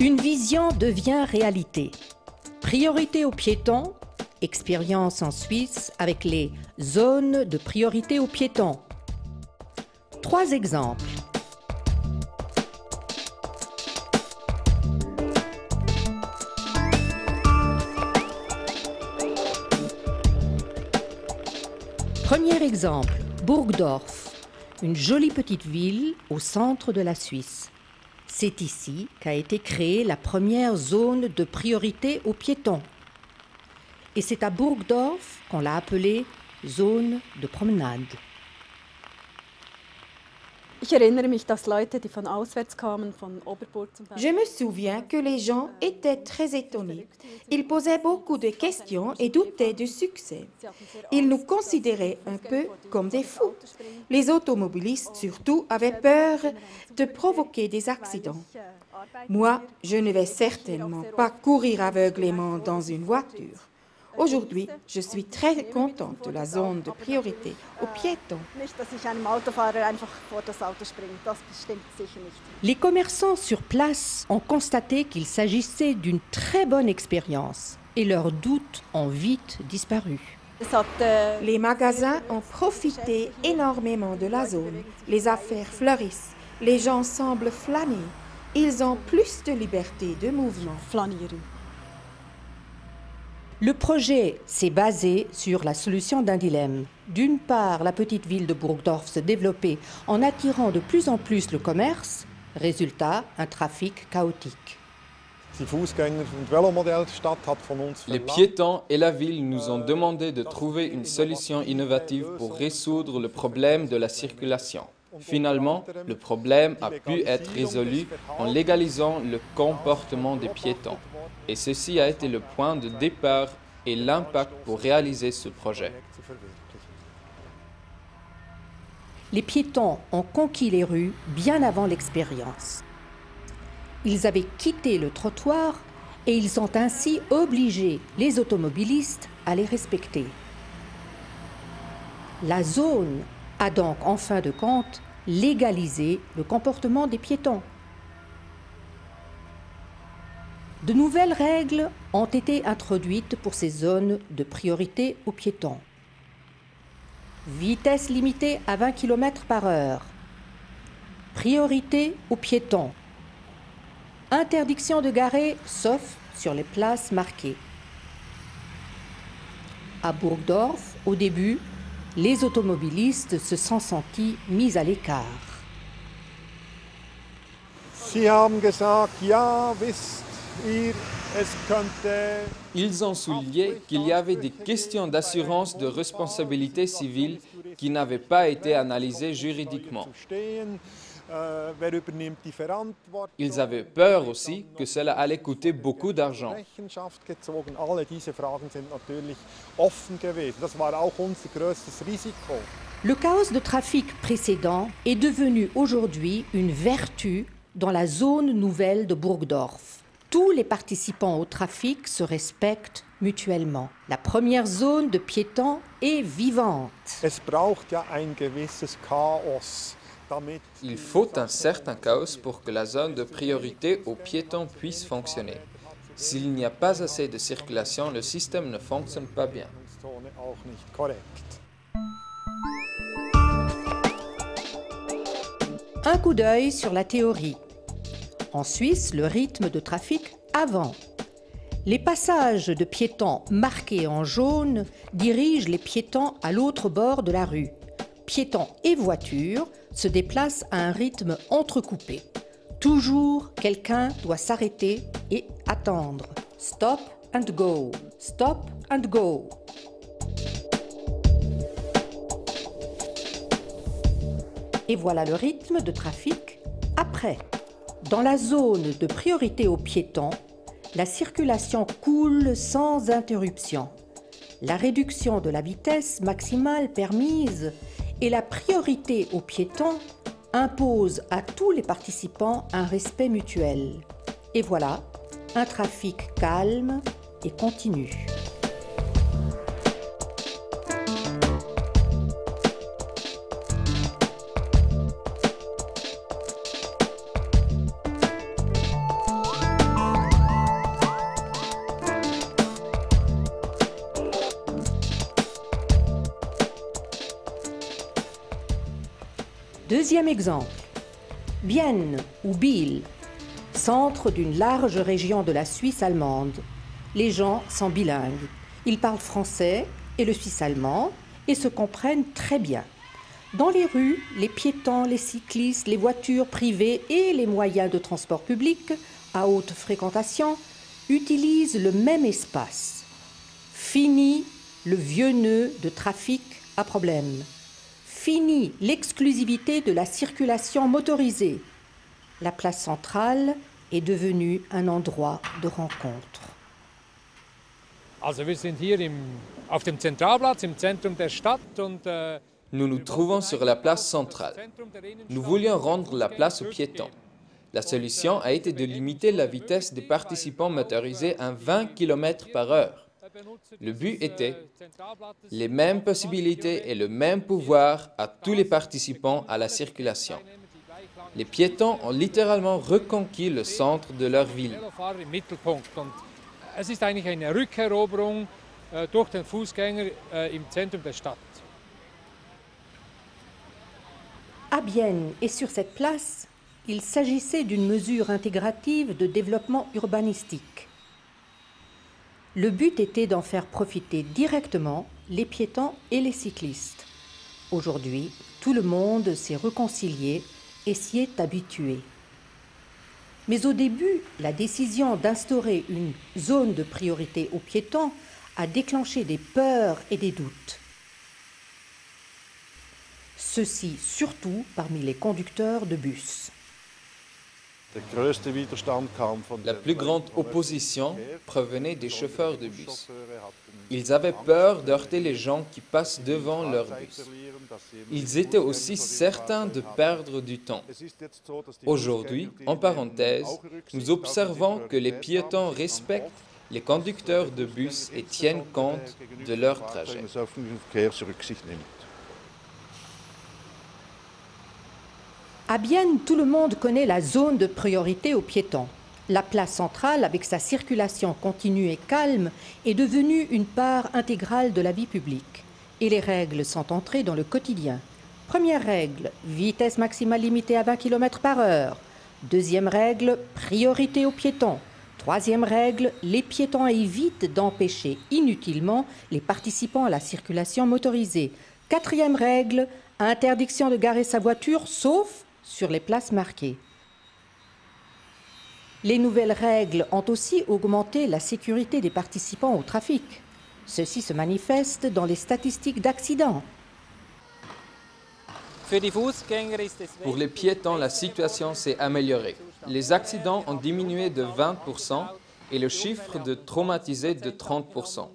Une vision devient réalité. Priorité aux piétons, expérience en Suisse avec les zones de priorité aux piétons. 3 exemples. Premier exemple, Burgdorf, une jolie petite ville au centre de la Suisse. C'est ici qu'a été créée la première zone de priorité aux piétons. Et c'est à Burgdorf qu'on l'a appelée zone de promenade. Je me souviens que les gens étaient très étonnés. Ils posaient beaucoup de questions et doutaient du succès. Ils nous considéraient un peu comme des fous. Les automobilistes surtout avaient peur de provoquer des accidents. Moi, je ne vais certainement pas courir aveuglément dans une voiture. Aujourd'hui, je suis très contente de la zone de priorité aux piétons. Les commerçants sur place ont constaté qu'il s'agissait d'une très bonne expérience et leurs doutes ont vite disparu. Les magasins ont profité énormément de la zone. Les affaires fleurissent. Les gens semblent flâner. Ils ont plus de liberté de mouvement. Le projet s'est basé sur la solution d'un dilemme. D'une part, la petite ville de Burgdorf se développait en attirant de plus en plus le commerce. Résultat, un trafic chaotique. Les piétons et la ville nous ont demandé de trouver une solution innovative pour résoudre le problème de la circulation. Finalement, le problème a pu être résolu en légalisant le comportement des piétons. Et ceci a été le point de départ et l'impact pour réaliser ce projet. Les piétons ont conquis les rues bien avant l'expérience. Ils avaient quitté le trottoir et ils ont ainsi obligé les automobilistes à les respecter. La zone a donc, en fin de compte, légalisé le comportement des piétons. De nouvelles règles ont été introduites pour ces zones de priorité aux piétons. Vitesse limitée à 20 km/h. Priorité aux piétons. Interdiction de garer, sauf sur les places marquées. À Burgdorf, au début, les automobilistes se sont sentis mis à l'écart. Ils ont souligné qu'il y avait des questions d'assurance de responsabilité civile qui n'avaient pas été analysées juridiquement. Ils avaient peur aussi que cela allait coûter beaucoup d'argent. Le chaos de trafic précédent est devenu aujourd'hui une vertu dans la zone nouvelle de Burgdorf. Tous les participants au trafic se respectent mutuellement. La première zone de piétons est vivante. Il faut un certain chaos pour que la zone de priorité aux piétons puisse fonctionner. S'il n'y a pas assez de circulation, le système ne fonctionne pas bien. Un coup d'œil sur la théorie. En Suisse, le rythme de trafic avant. Les passages de piétons marqués en jaune dirigent les piétons à l'autre bord de la rue. Piétons et voitures se déplacent à un rythme entrecoupé. Toujours, quelqu'un doit s'arrêter et attendre. Stop and go. Stop and go. Et voilà le rythme de trafic après. Dans la zone de priorité aux piétons, la circulation coule sans interruption. La réduction de la vitesse maximale permise et la priorité aux piétons impose à tous les participants un respect mutuel. Et voilà, un trafic calme et continu. Deuxième exemple, Bienne ou Biel, centre d'une large région de la Suisse allemande. Les gens sont bilingues. Ils parlent français et le suisse allemand et se comprennent très bien. Dans les rues, les piétons, les cyclistes, les voitures privées et les moyens de transport public à haute fréquentation utilisent le même espace. Fini le vieux nœud de trafic à problème. Fini l'exclusivité de la circulation motorisée. La place centrale est devenue un endroit de rencontre. Also wir sind hier auf dem Zentralplatz im Zentrum der Stadt und Nous nous trouvons sur la place centrale. Nous voulions rendre la place aux piétons. La solution a été de limiter la vitesse des participants motorisés à 20 km/h. Le but était les mêmes possibilités et le même pouvoir à tous les participants à la circulation. Les piétons ont littéralement reconquis le centre de leur ville. Es ist eigentlich eine Rückeroberung durch den Fußgänger im Zentrum der Stadt. À Bienne et sur cette place, il s'agissait d'une mesure intégrative de développement urbanistique. Le but était d'en faire profiter directement les piétons et les cyclistes. Aujourd'hui, tout le monde s'est réconcilié et s'y est habitué. Mais au début, la décision d'instaurer une zone de priorité aux piétons a déclenché des peurs et des doutes. Ceci surtout parmi les conducteurs de bus. La plus grande opposition provenait des chauffeurs de bus. Ils avaient peur d'heurter les gens qui passent devant leur bus. Ils étaient aussi certains de perdre du temps. Aujourd'hui, en parenthèse, nous observons que les piétons respectent les conducteurs de bus et tiennent compte de leur trajet. À Bienne, tout le monde connaît la zone de priorité aux piétons. La place centrale, avec sa circulation continue et calme, est devenue une part intégrale de la vie publique. Et les règles sont entrées dans le quotidien. Première règle, vitesse maximale limitée à 20 km/h. Deuxième règle, priorité aux piétons. Troisième règle, les piétons évitent d'empêcher inutilement les participants à la circulation motorisée. Quatrième règle, interdiction de garer sa voiture, sauf sur les places marquées. Les nouvelles règles ont aussi augmenté la sécurité des participants au trafic. Ceci se manifeste dans les statistiques d'accidents. Pour les piétons, la situation s'est améliorée. Les accidents ont diminué de 20% et le chiffre de traumatisés de 30%.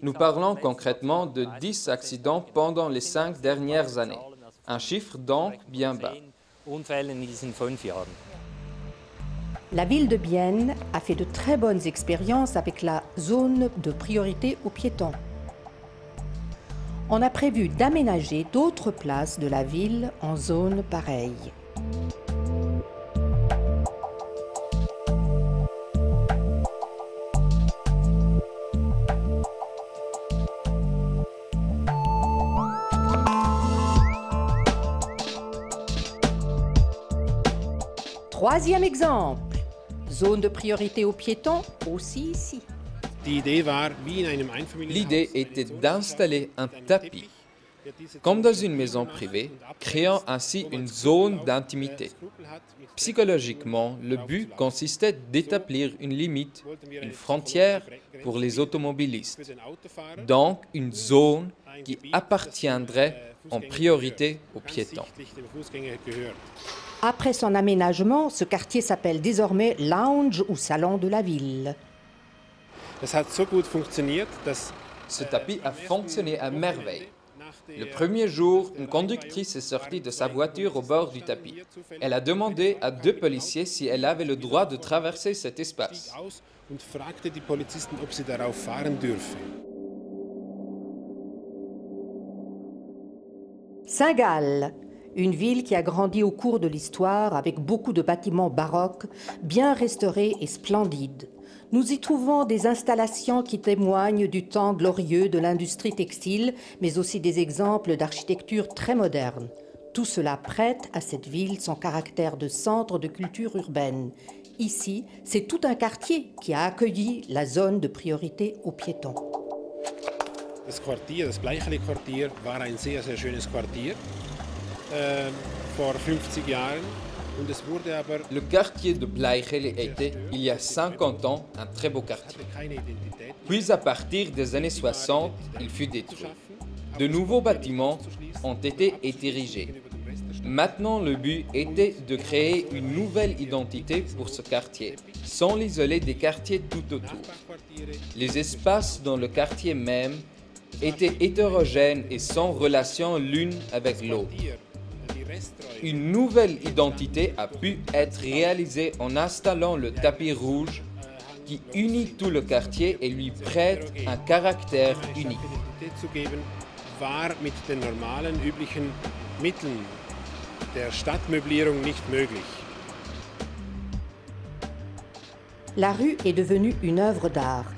Nous parlons concrètement de 10 accidents pendant les 5 dernières années. Un chiffre donc bien bas. La ville de Bienne a fait de très bonnes expériences avec la zone de priorité aux piétons. On a prévu d'aménager d'autres places de la ville en zone pareille. Troisième exemple, zone de priorité aux piétons, aussi ici. L'idée était d'installer un tapis, comme dans une maison privée, créant ainsi une zone d'intimité. Psychologiquement, le but consistait d'établir une limite, une frontière pour les automobilistes, donc une zone qui appartiendrait en priorité aux piétons. Après son aménagement, ce quartier s'appelle désormais Lounge ou Salon de la ville. Ce tapis a fonctionné à merveille. Le premier jour, une conductrice est sortie de sa voiture au bord du tapis. Elle a demandé à 2 policiers si elle avait le droit de traverser cet espace. Saint-Gall, une ville qui a grandi au cours de l'histoire avec beaucoup de bâtiments baroques, bien restaurés et splendides. Nous y trouvons des installations qui témoignent du temps glorieux de l'industrie textile, mais aussi des exemples d'architecture très moderne. Tout cela prête à cette ville son caractère de centre de culture urbaine. Ici, c'est tout un quartier qui a accueilli la zone de priorité aux piétons. Das Quartier, das Bleicheli-Quartier, war ein sehr, sehr schönes Quartier vor 50 Jahren. Le quartier de Bleicheli était, il y a 50 ans, un très beau quartier. Puis à partir des années 60, il fut détruit. De nouveaux bâtiments ont été érigés. Maintenant, le but était de créer une nouvelle identité pour ce quartier, sans l'isoler des quartiers tout autour. Les espaces dans le quartier même étaient hétérogènes et sans relation l'une avec l'autre. Une nouvelle identité a pu être réalisée en installant le tapis rouge qui unit tout le quartier et lui prête un caractère unique. War mit den normalen, üblichen Mitteln der Stadtmöblierung nicht möglich. La rue est devenue une œuvre d'art.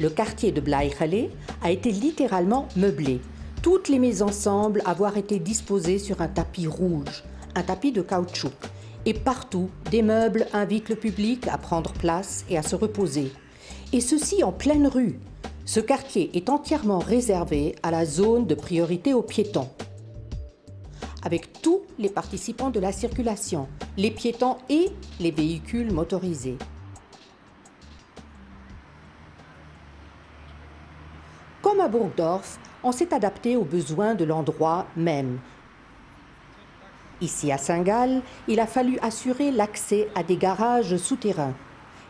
Le quartier de Bleicheli a été littéralement meublé. Toutes les maisons semblent avoir été disposées sur un tapis rouge, un tapis de caoutchouc. Et partout, des meubles invitent le public à prendre place et à se reposer. Et ceci en pleine rue. Ce quartier est entièrement réservé à la zone de priorité aux piétons, avec tous les participants de la circulation, les piétons et les véhicules motorisés. Comme à Burgdorf, on s'est adapté aux besoins de l'endroit même. Ici à Saint-Gall, il a fallu assurer l'accès à des garages souterrains.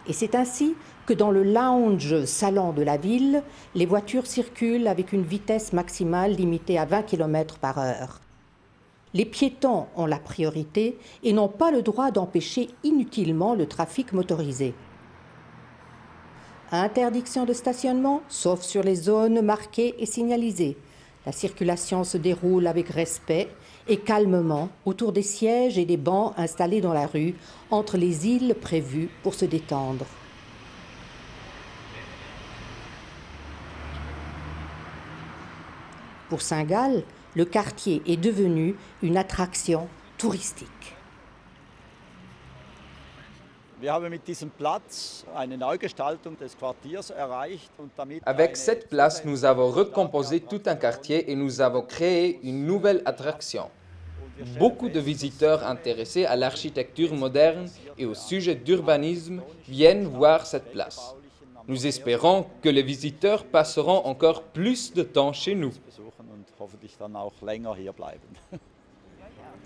Et c'est ainsi que dans le lounge salon de la ville, les voitures circulent avec une vitesse maximale limitée à 20 km/h. Les piétons ont la priorité et n'ont pas le droit d'empêcher inutilement le trafic motorisé. Interdiction de stationnement, sauf sur les zones marquées et signalisées. La circulation se déroule avec respect et calmement autour des sièges et des bancs installés dans la rue, entre les îles prévues pour se détendre. Pour Saint-Gall, le quartier est devenu une attraction touristique. Avec cette place, nous avons recomposé tout un quartier et nous avons créé une nouvelle attraction. Beaucoup de visiteurs intéressés à l'architecture moderne et au sujet d'urbanisme viennent voir cette place. Nous espérons que les visiteurs passeront encore plus de temps chez nous.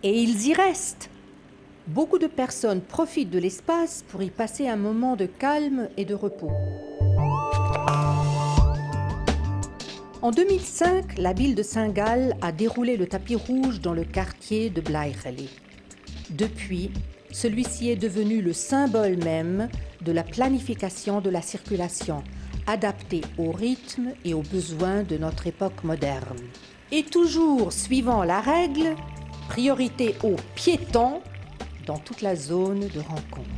Et ils y restent. Beaucoup de personnes profitent de l'espace pour y passer un moment de calme et de repos. En 2005, la ville de Saint-Gall a déroulé le tapis rouge dans le quartier de Bleicheli. Depuis, celui-ci est devenu le symbole même de la planification de la circulation, adaptée au rythme et aux besoins de notre époque moderne. Et toujours suivant la règle, priorité aux piétons dans toute la zone de rencontre.